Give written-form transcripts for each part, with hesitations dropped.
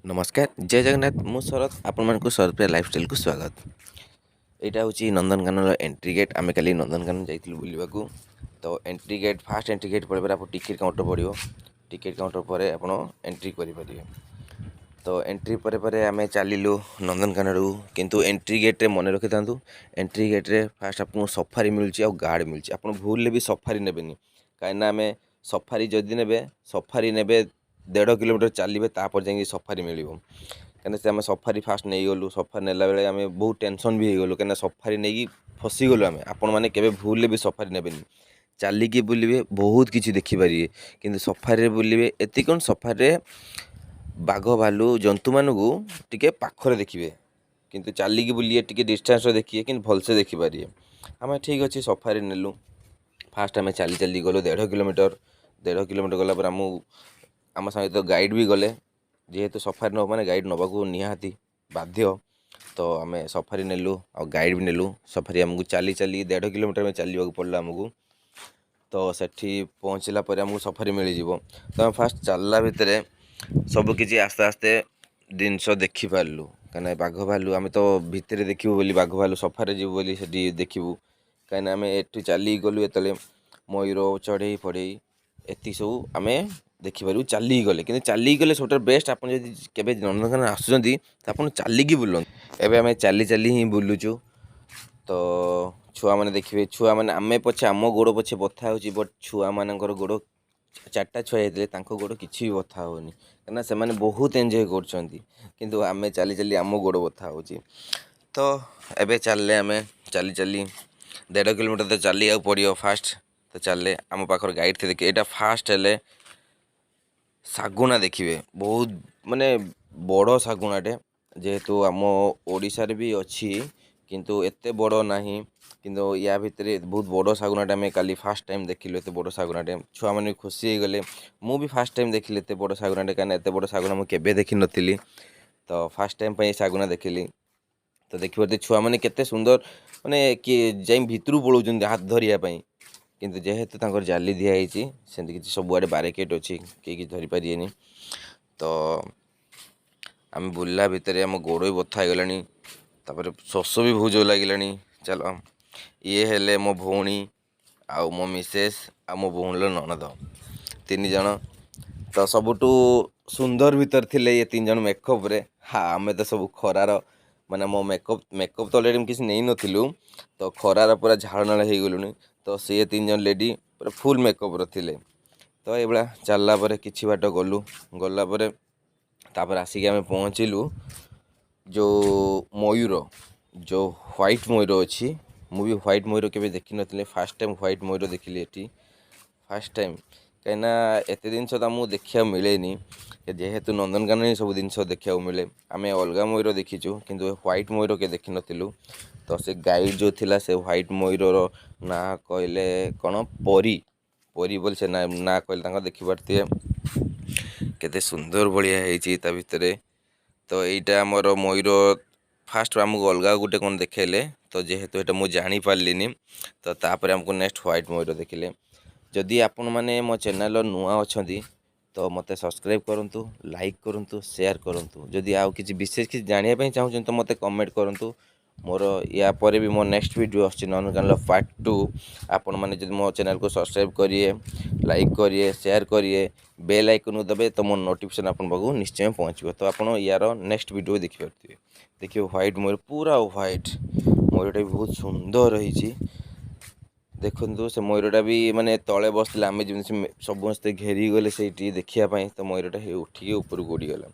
नमस्कार जय जगन्नाथ मु शरद आपण शरद प्रिया लाइफस्टाइल को स्वागत। यहाँ हूँ नंदनकानन एंट्री गेट। आम कल नंदनकानन जाइलु बुलवाक। तो entry gate fast entry gate पड़े आप टिकेट काउंटर पड़ो। टिकेट काउंटर पर आप एंट्री करेंगे। तो एंट्री पर आम चलू नंदनकानन किंतु एंट्री गेट्रे मन रखी था। एंट्री गेट्रे फास्ट आपको सफारी मिलूँ गार्ड मिलूँ। आप भूल भी सफारी ने कहीं आम सफारी जदि ने सफारी ने 1.5 किलोमीटर चलिए तापर जा सफारी मिल कहीं से आम सफारी फास्ट नहीं गलु। सफारी नेला बेले आम बहुत टेंशन भी हो गलु कहीं सफारी नहीं फसीगलु। आम आपण मैंने केवे भूल भी सफारी ने चलिकी बुलिए बहुत किसी देखिपारे कि सफारी बुलिए एति कौन सफारी बाघ भालू जंतु मानू टे पाखरे देखिए किंतु चलिकी बुलिए टे डिस्टेंस देखिए कि भलसे देखिपारे। आम ठीक अच्छे सफारी नेलु। फास्ट आम चली चली गलु 1.5 किलोमीटर। 1.5 किलोमीटर गलापर आम संगे तो गाइड भी गले जेहेतु सफारी नब मैंने गाइड नवाक निहाती बाध्य। तो आम सफारी नेलु और गाइड भी नेलु। सफारी आमको चली चली 1.5 किलोमीटर में चलने पड़ा आमको। तो सेठी पहुँचला पर आमको सफारी मिल जाव। तो आम फास्ट चलला भितर सबकि आस्ते आस्ते जिनस देखिपारू कहीं बाघ भालू आम तो भितर देखू बोली बाघ भालू सफारी जीव बोली से देखू कहीं आम एठू चली गलु एतले मयूर चढ़ई फड़ई एति सब आम देखिपारू चली गले कि चली गले सब बेस्ट। आप नंदनकानन आसुँच आप चलिकी बुलूँ। एवं आम चली चली ही बुलुचु। तो छुआ मैंने देखिए छुआ मैंने आम पछे आम गोड़ पछे बथा हो बट छुआ मान गोड़ 4टा छुआ होते गोड़ किसी भी बथा होनी कहीं से बहुत एंजय कर आम चली चली आम गोड़ बथा हो। तो एबे चलले आम चली चली 1.5 किलोमीटर तो चली पड़ो फास्ट। तो चलले आम पाखर गाइड थे देखिए यहाँ फास्ट हेले शागुना देखिए बहुत माने बड़ शागुनाटे जेहेतु आम ओडिशा भी अच्छी किंतु एते बड़ नहीं किंतु या भितर बहुत बड़ शागुनाटे आम काली फास्ट टाइम देखिलु। एते बड़ शागुनाटे छुआ मैंने खुशी हो गले। मु भी फास्ट टाइम देखिली एते बड़ शागुनाटे कहीं एते बड़ शागुना मुझे केवे देखी नी। तो फास्ट टाइम पर शागुना देखिली। तो देखिए छुआ मैंने केते सुंदर माने किए जाई भितर पलाउं हाथ धरियापाई किंतु जेहेतु तांकर जाली दिखाई सेमती किसी सबुआडे बारिकेड अच्छी कहीं धरी पारे। तो आम बुलला भितर आम गोड़ भी बथा हो गलानी तापर शोष भी बहुत जोर लगे। चलो ये हेले मो भौणी आउ मो मिसेस आ मो भौणीर ननद 3 जन। तो सबुठू सुंदर भीतर थिले ये 3 जन मेकअप रे। हाँ आम तो सब खरार माने मो मेकअप तो अलरेडी किसी नहीं नथिलु। तो खरार पूरा झाड़ नाल हो गलुनी। तो सी 3 जन लेडी पूरा फुल मेकअप थिले। तो ये चलला कि बाट गलु गलापर तापर आसिक आम पहुँचलु जो मयूर जो व्हाइट मयूर अच्छी। मुझे व्हाइट मयूर के देखी नी फास्ट टाइम व्हाइट मयूर देखिली ये फास्ट टाइम कहीं एत जिन मुझे देखा मिले जेहेतु नंदनकानन सब जिन देखा मिले। आम अलग मयूर देखीचु किंतु व्हाइट मयूर के देखी नी। तो से गाइड जो थिला से व्हाइट मयूर ना कहले कौन परी परी बोल से ना कहले देखी पारती केते सुंदर भाया है भितर। तो यहीटा आमर मयूर फास्ट आमको अलग गोटे कौन देखेले। तो जेहेतु ये मुझे जानी पार्लिनी तो तापर आमको नेक्स्ट व्हाइट मयूर देखिले। जदि आपण मैंने मो चैनल नुआ अच्छा तो मत सब्सक्राइब करूँ लाइक करूँ शेयर करूँ। जदि आउ किसी विशेष किसी जानापी चाहूँ तो मत कमेंट करूँ। मोर या पर भी मो नेक्स्ट वीडियो आछी नंदनकानन पार्ट 2। आपण मैंने जब मो चैनल को सब्सक्राइब करिए लाइक करिए शेयर करिए बेल आइकन दबे तो मो नोटिफिकेशन आपन पाखु निश्चय पहुँचो। तो आप यार नेक्स्ट वीडियो देखिए देखिए व्हाइट मयूर पूरा व्हाइट मयूरटा भी बहुत सुंदर रही। देखु से मयूरटा भी माने तले बसला आम जमी समस्ते घेरी गले से देखापी। तो मयूरटा उठिकी ऊपर उड़ीगला।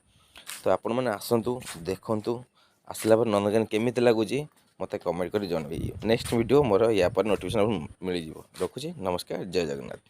तो आपण मैंने आसतु देखु आसला पर नंदनकानन केमी लगुच मत कमेंट कर जनइबे। नेक्स्ट वीडियो मोर या पर नोटिफिकेशन मिल जाव। रखुची नमस्कार जय जगन्नाथ।